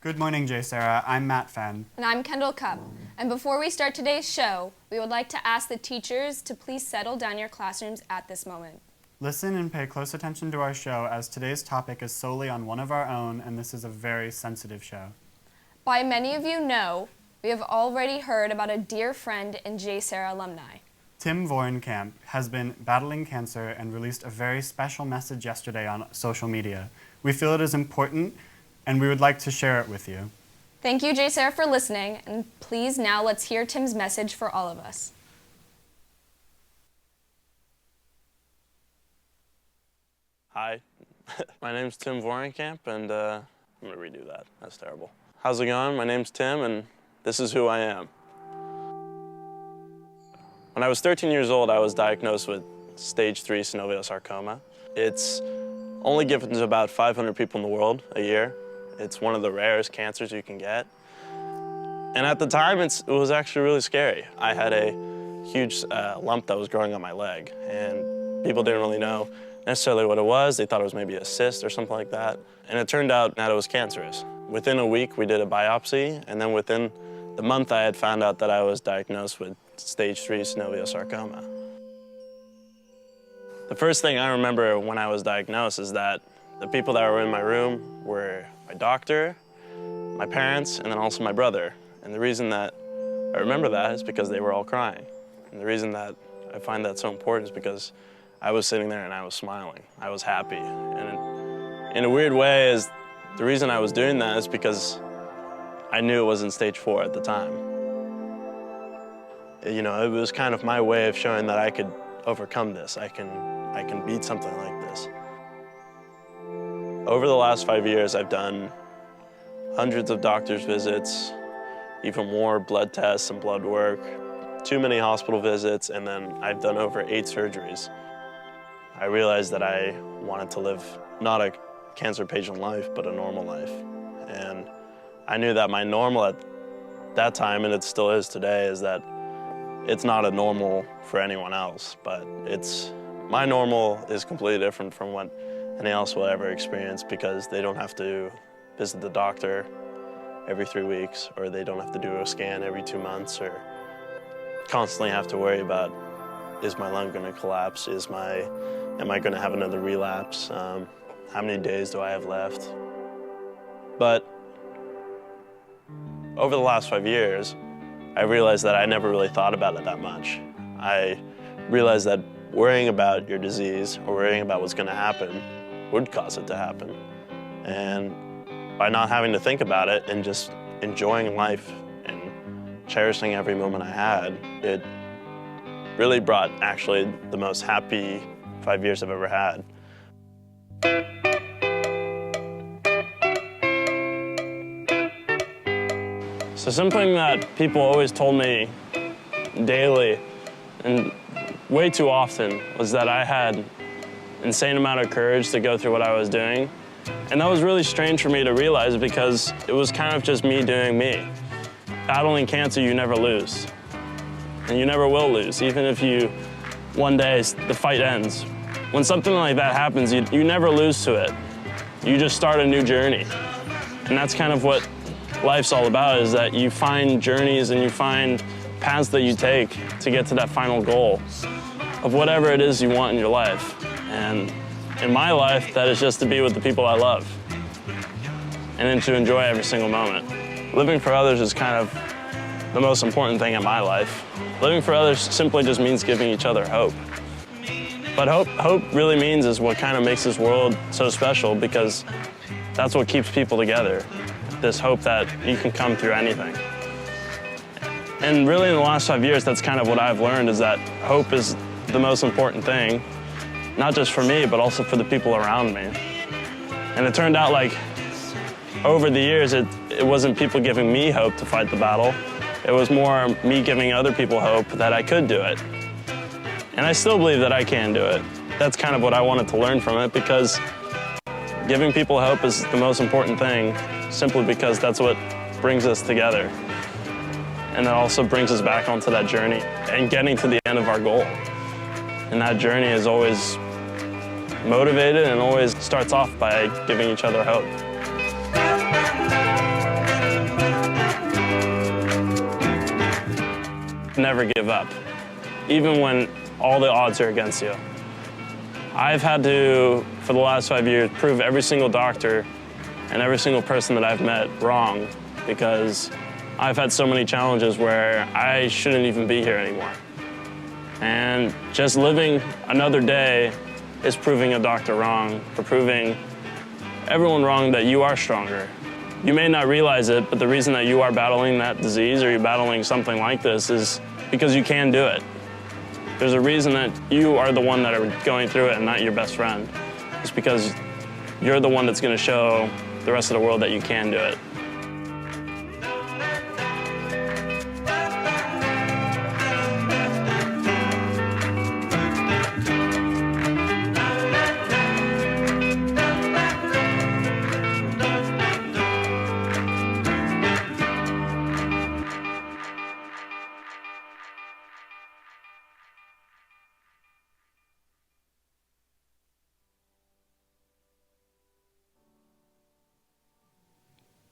Good morning, JSerra. I'm Matt Fenn. And I'm Kendall Cupp. And before we start today's show, we would like to ask the teachers to please settle down your classrooms at this moment. Listen and pay close attention to our show, as today's topic is solely on one of our own, and this is a very sensitive show. By many of you know, we have already heard about a dear friend and JSerra alumni. Tim Varney has been battling cancer and released a very special message yesterday on social media. We feel it is important, and we would like to share it with you. Thank you, JSerra, for listening, and please now let's hear Tim's message for all of us. Hi, my name's Tim Varney, and I'm gonna redo that. That's terrible. How's it going? My name's Tim, and this is who I am. When I was 13 years old, I was diagnosed with stage 3 synovial sarcoma. It's only given to about 500 people in the world a year. It's one of the rarest cancers you can get. And at the time, it was actually really scary. I had a huge lump that was growing on my leg, and people didn't really know necessarily what it was. They thought it was maybe a cyst or something like that. And it turned out that it was cancerous. Within a week, we did a biopsy, and then within the month, I had found out that I was diagnosed with stage 3 synovial sarcoma. The first thing I remember when I was diagnosed is that the people that were in my room were my doctor, my parents, and then also my brother. And the reason that I remember that is because they were all crying. And the reason that I find that so important is because I was sitting there and I was smiling. I was happy. And in a weird way, the reason I was doing that is because I knew it was in stage 4 at the time. You know, it was kind of my way of showing that I could overcome this. I can beat something like this. Over the last 5 years, I've done hundreds of doctor's visits, even more blood tests and blood work, too many hospital visits, and then I've done over 8 surgeries. I realized that I wanted to live not a cancer patient life, but a normal life. And I knew that my normal at that time, and it still is today, is that it's not a normal for anyone else, but my normal is completely different from what anyone else will ever experience, because they don't have to visit the doctor every 3 weeks, or they don't have to do a scan every 2 months, or constantly have to worry about, is my lung gonna collapse? Am I gonna have another relapse? How many days do I have left? But over the last 5 years, I realized that I never really thought about it that much. I realized that worrying about your disease or worrying about what's gonna happen would cause it to happen. And by not having to think about it and just enjoying life and cherishing every moment I had, it really brought actually the most happy 5 years I've ever had. So something that people always told me daily and way too often was that I had an insane amount of courage to go through what I was doing. And that was really strange for me to realize, because it was kind of just me doing me. Battling cancer, you never lose. And you never will lose, even if one day the fight ends. When something like that happens, you never lose to it. You just start a new journey. And that's kind of what life's all about, is that you find journeys and you find paths that you take to get to that final goal of whatever it is you want in your life. And in my life, that is just to be with the people I love and then to enjoy every single moment. Living for others is kind of the most important thing in my life. Living for others simply just means giving each other hope. But hope really means is what kind of makes this world so special, because that's what keeps people together. This hope that you can come through anything. And really in the last 5 years, that's kind of what I've learned, is that hope is the most important thing, not just for me, but also for the people around me. And it turned out like over the years, it wasn't people giving me hope to fight the battle. It was more me giving other people hope that I could do it. And I still believe that I can do it. That's kind of what I wanted to learn from it, because giving people hope is the most important thing, simply because that's what brings us together. And that also brings us back onto that journey and getting to the end of our goal. And that journey is always motivated and always starts off by giving each other hope. never give up, even when all the odds are against you. I've had to, for the last 5 years, prove every single doctor and every single person that I've met wrong, because I've had so many challenges where I shouldn't even be here anymore. And just living another day is proving a doctor wrong, or proving everyone wrong that you are stronger. You may not realize it, but the reason that you are battling that disease or you're battling something like this is because you can do it. There's a reason that you are the one that are going through it and not your best friend. It's because you're the one that's going to show the rest of the world that you can do it.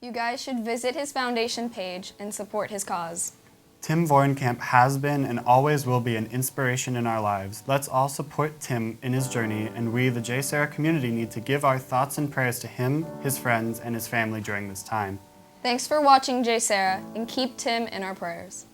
You guys should visit his foundation page and support his cause. Tim Vornkamp has been and always will be an inspiration in our lives. Let's all support Tim in his journey, and we, the JSerra community, need to give our thoughts and prayers to him, his friends, and his family during this time. Thanks for watching JSerra, and keep Tim in our prayers.